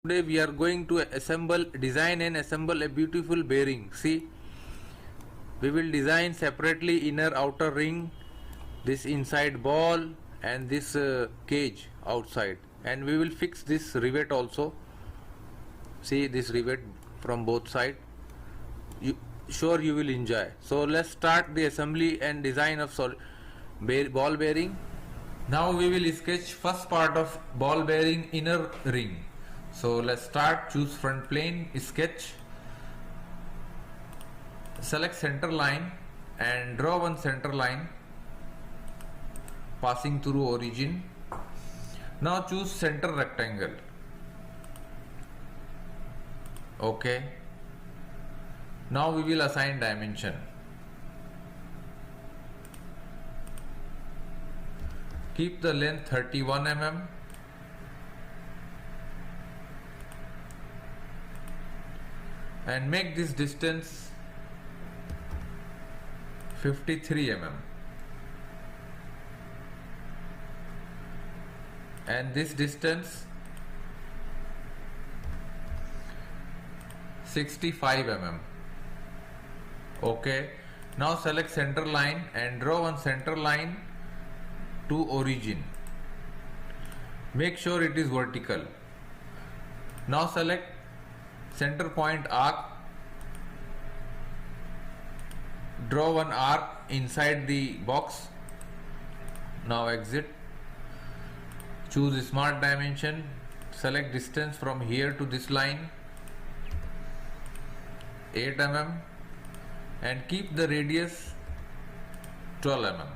Today we are going to design and assemble a beautiful bearing. See, we will design separately inner outer ring, this inside ball and this cage outside, and we will fix this rivet also. See this rivet from both sides. Sure you will enjoy. So let's start the assembly and design of ball bearing. Now we will sketch first part of ball bearing inner ring. So let's start. Choose front plane, sketch, select center line and draw one center line passing through origin. Now choose center rectangle. Okay. Now we will assign dimension. Keep the length 31 mm. And make this distance 53 mm and this distance 65 mm. Okay. Now select center line and draw one center line to origin. Make sure it is vertical. Now select center point arc, draw one arc inside the box. Now exit, choose smart dimension, select distance from here to this line 8 mm and keep the radius 12 mm.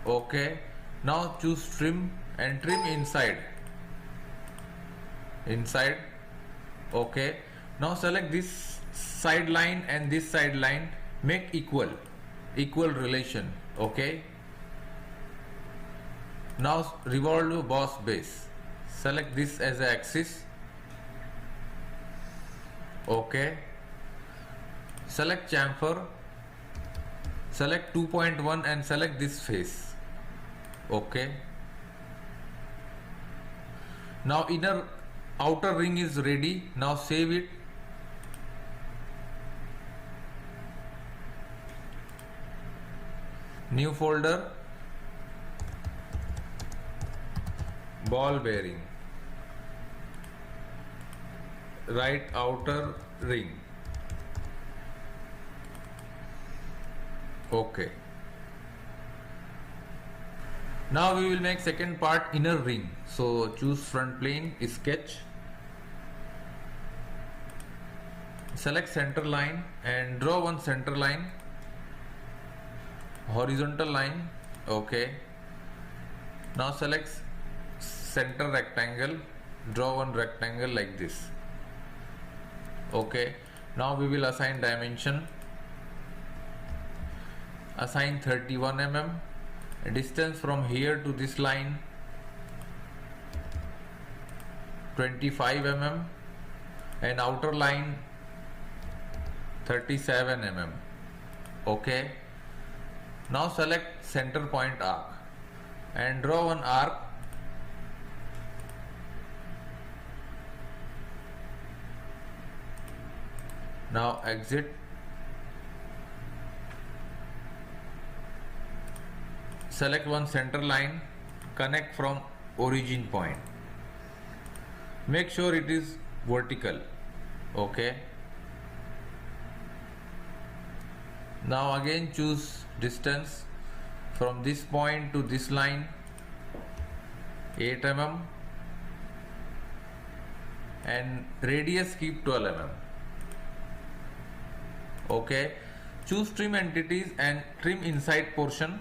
Okay. Now choose trim and trim inside. Okay. Now select this side line and this side line, make equal relation. Okay. Now revolve boss base, select this as a axis. Okay. Select chamfer, select 2.1 and select this face. Okay. Now outer ring is ready. Now save it. New folder, ball bearing, right outer ring. Okay. Now we will make second part, inner ring. So choose front plane, sketch, select center line and draw one center line, horizontal line. Okay. Now select center rectangle, draw one rectangle like this. Okay. Now we will assign dimension, assign 31 mm, distance from here to this line 25 mm and outer line 37 mm. Okay. Now select center point arc and draw one arc. Now exit, select one center line, connect from origin point. Make sure it is vertical. Okay. Now again choose distance from this point to this line 8 mm and radius keep 12 mm. Okay. Choose trim entities and trim inside portion.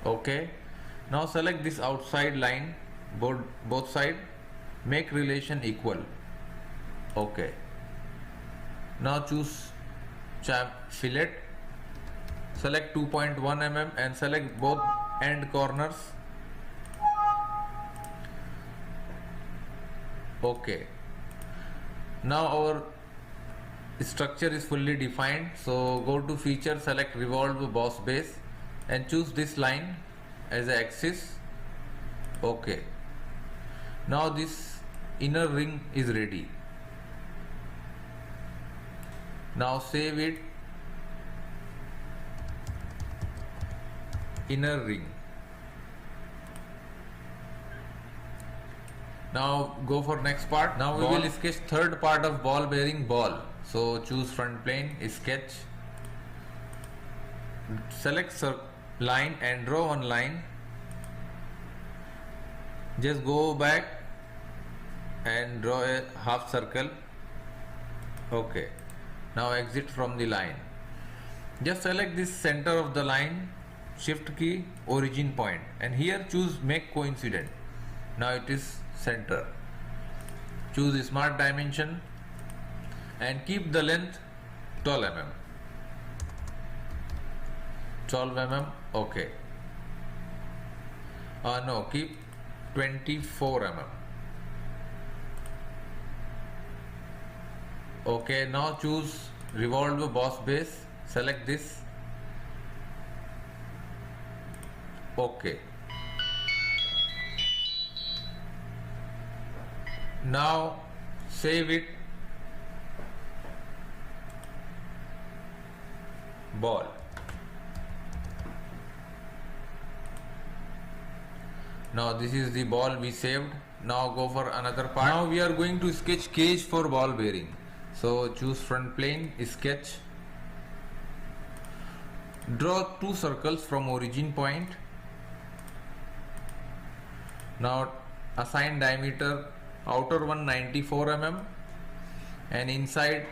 Okay. Now select this outside line, both side, make relation equal. Okay. Now choose fillet, select 2.1 mm and select both end corners. Okay. Now our structure is fully defined. So go to feature, select revolve boss base and choose this line as an axis. Okay. Now this inner ring is ready. Now save it, inner ring. Now go for next part. Now we will sketch third part of ball bearing, ball. So choose front plane, sketch, select line and draw one line. Just go back and draw a half circle. Okay. Now exit from the line. Just select this center of the line, shift key, origin point, and here choose make coincident. Now it is center. Choose smart dimension and keep the length 12 mm. 12 mm. Okay. No, keep 24 mm. Okay, now choose revolve boss base, select this. Okay. Now save it, ball. Now this is the ball we saved. Now go for another part. Now we are going to sketch cage for ball bearing. So choose front plane, sketch, draw two circles from origin point. Now assign diameter, outer one 94 mm and inside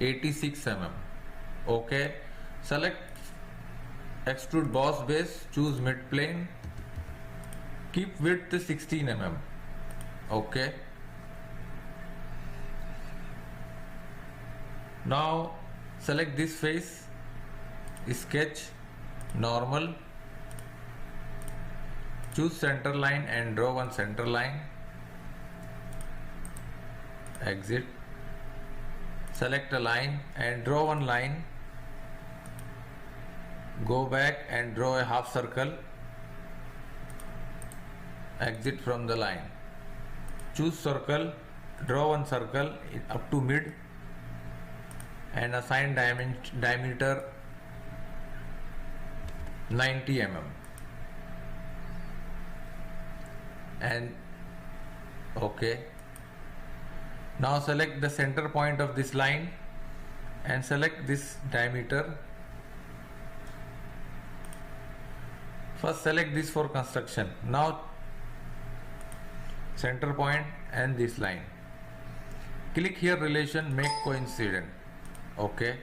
86 mm. Okay. Select extrude boss base, choose mid plane, keep width 16 mm. Okay. Now select this face, sketch, normal, choose center line and draw one center line, exit, select a line and draw one line, go back and draw a half circle, exit from the line, choose circle, draw one circle up to mid and assign diameter 90 mm and okay. Now select the center point of this line and select this diameter. First select this for construction. Now center point and this line. Click here relation, make coincident. Okay.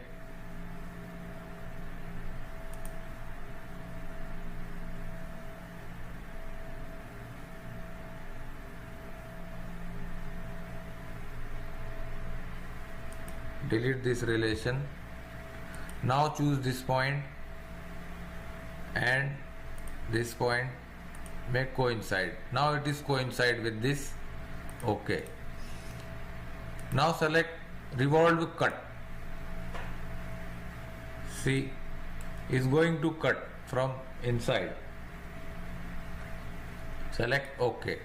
Delete this relation. Now choose this point and this point, make coincide. Now it is coincide with this. Okay. Now select revolve cut. See, is going to cut from inside. Select OK.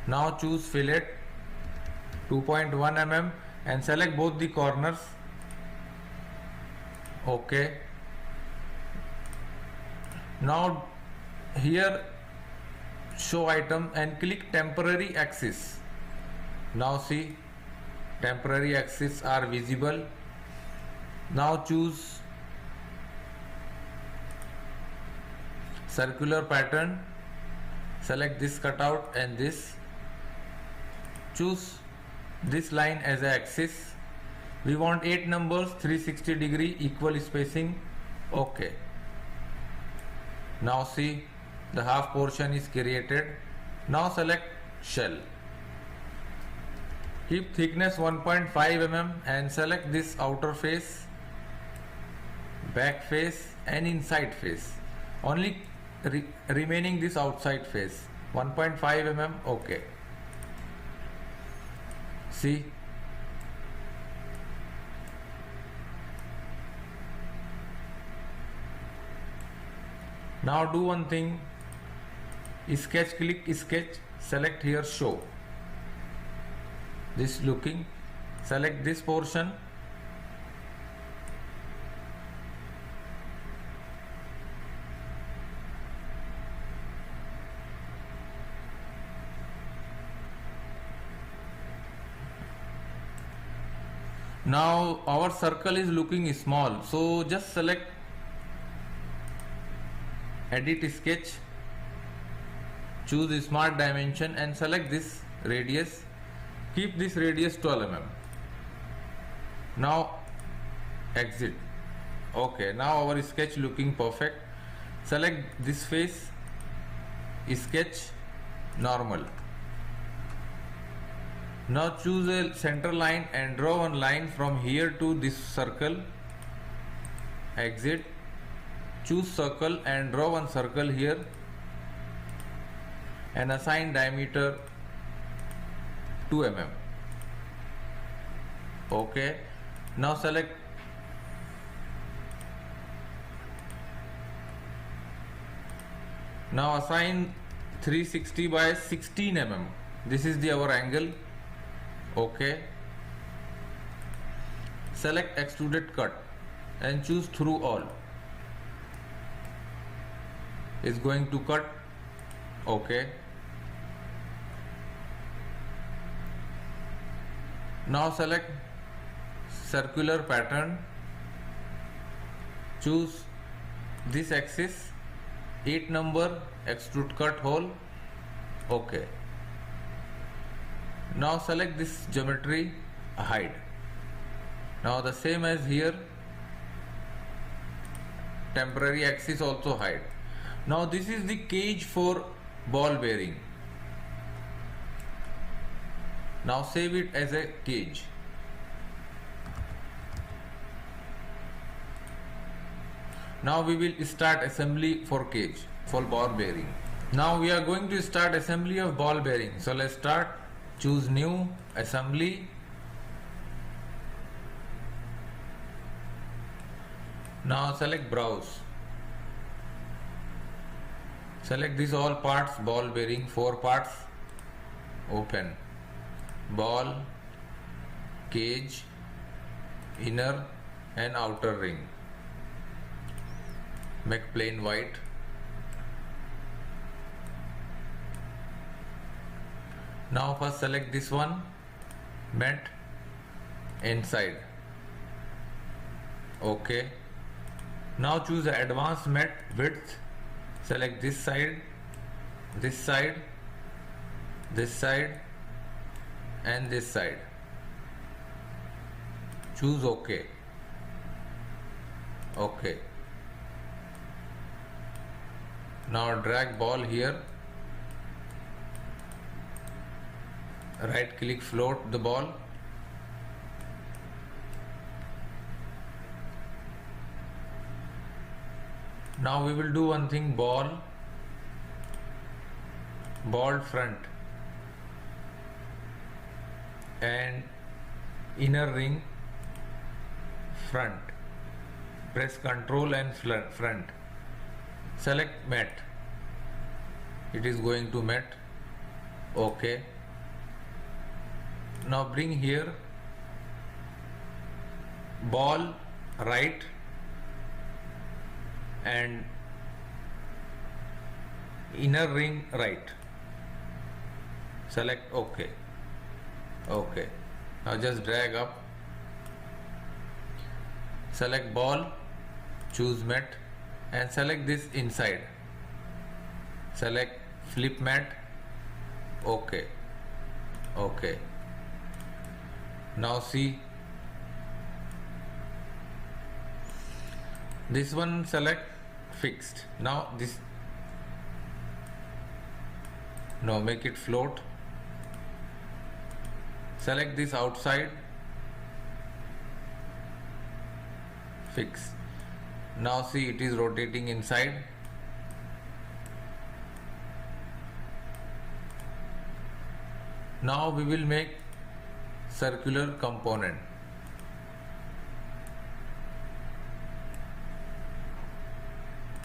Now choose fillet 2.1 mm and select both the corners. OK. Now here show item and click temporary axis. Now see, temporary axis are visible. Now choose circular pattern, select this cutout and this, choose this line as an axis. We want 8 numbers, 360 degree, equal spacing. Okay. Now see, the half portion is created. Now select shell. Keep thickness 1.5 mm and select this outer face, back face and inside face. Only remaining this outside face. 1.5 mm. Okay. See. Now do one thing. Sketch, click sketch select here show, this looking, select this portion, now our circle is looking small, so just select edit sketch, choose smart dimension and select this radius, keep this radius 12 mm. Now exit. Okay, now our sketch looking perfect. Select this face, sketch normal. Now choose a center line and draw one line from here to this circle, exit, choose circle and draw one circle here and assign diameter 2 mm. Okay, now select now assign 360 by 16 mm. This is the our angle. Okay, select extruded cut and choose through all. Is going to cut. Okay, now select circular pattern, choose this axis, 8 number extrude cut hole. Okay, now select this geometry, hide. Now the same as here, temporary axis also hide. Now this is the cage for ball bearing. Now save it as a cage. Now we will start assembly for cage for ball bearing. Now we are going to start assembly of ball bearing. So let's start. Choose new assembly. Now select browse. Select these all parts, ball bearing, 4 parts. Open. Ball, cage, inner and outer ring. Make plain white. Now first select this one, mat, inside. Okay. Now choose the advanced mat width. Select this side, this side, this side and this side. Choose OK. OK. Now drag ball here. Right click, float the ball. Now we will do one thing, ball front and inner ring front. Press Ctrl and front. Select mat. It is going to mat. OK. Now bring here ball right and inner ring right. Select OK. OK. Now just drag up. Select ball, choose mat and select this inside. Select flip mat. OK. OK. Now see this one, select fixed. Now this, no, make it float. Select this outside, fix. Now see it is rotating inside. Now we will make circular component.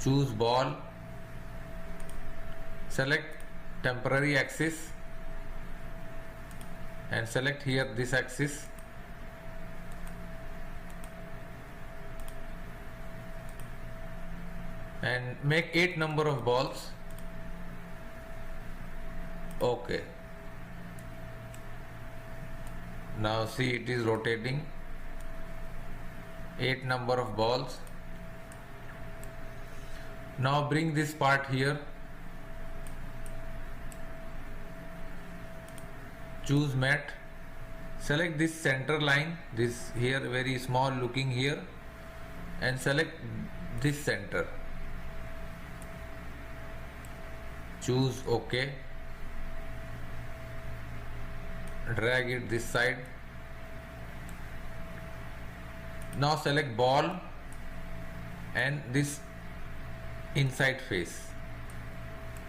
Choose ball, select temporary axis and select here this axis. And make 8 number of balls. Okay. Now see, it is rotating. 8 number of balls. Now bring this part here. Choose mat. Select this center line, this here very small looking here, and select this center. Choose OK. Drag it this side. Now select ball and this inside face.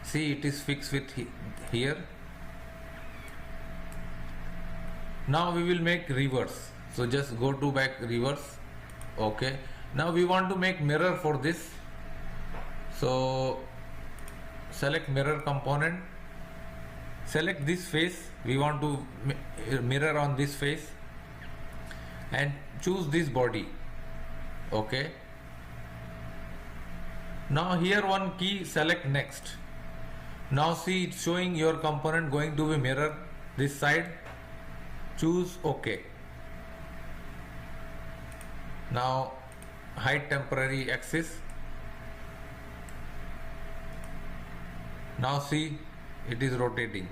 See, it is fixed with here. Now we will make reverse. So just go to back reverse. Okay. Now we want to make mirror for this. So select mirror component. Select this face. We want to mirror on this face. And choose this body. Okay. Now here one key, select next. Now see, it's showing your component going to be mirror this side. Choose OK. Now hide temporary axis. Now see, it is rotating.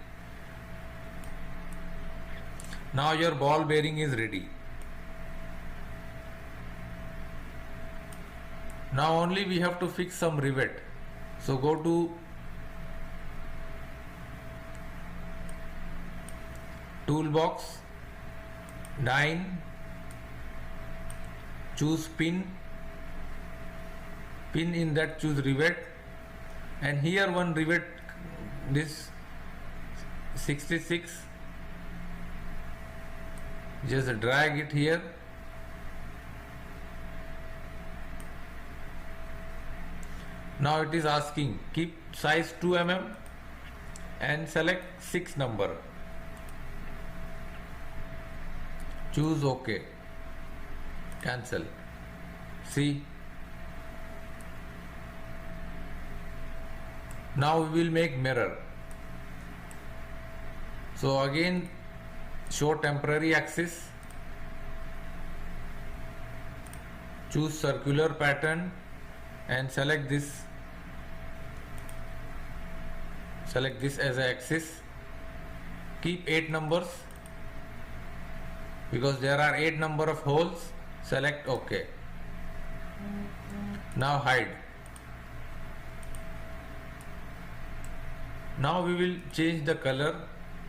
Now your ball bearing is ready. Now only we have to fix some rivet. So go to toolbox, 9, choose pin, in that choose rivet, and here one rivet, this 66, just drag it here. Now it is asking keep size 2 mm and select 6 number. Choose OK. Cancel. See. Now we will make mirror. So again show temporary axis. Choose circular pattern and select this. Select this as an axis. Keep 8 numbers. Because there are 8 number of holes. Select OK. Now hide. Now we will change the color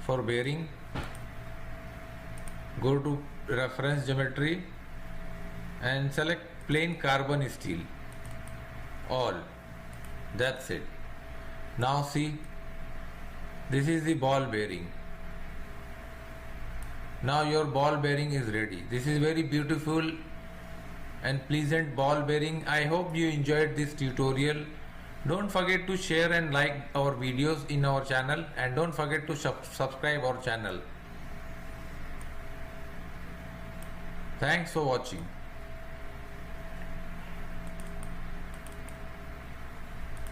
for bearing. Go to reference geometry and select plain carbon steel. All. That's it. Now see, this is the ball bearing. Now your ball bearing is ready. This is very beautiful and pleasant ball bearing. I hope you enjoyed this tutorial. Don't forget to share and like our videos in our channel, and don't forget to subscribe our channel. Thanks for watching.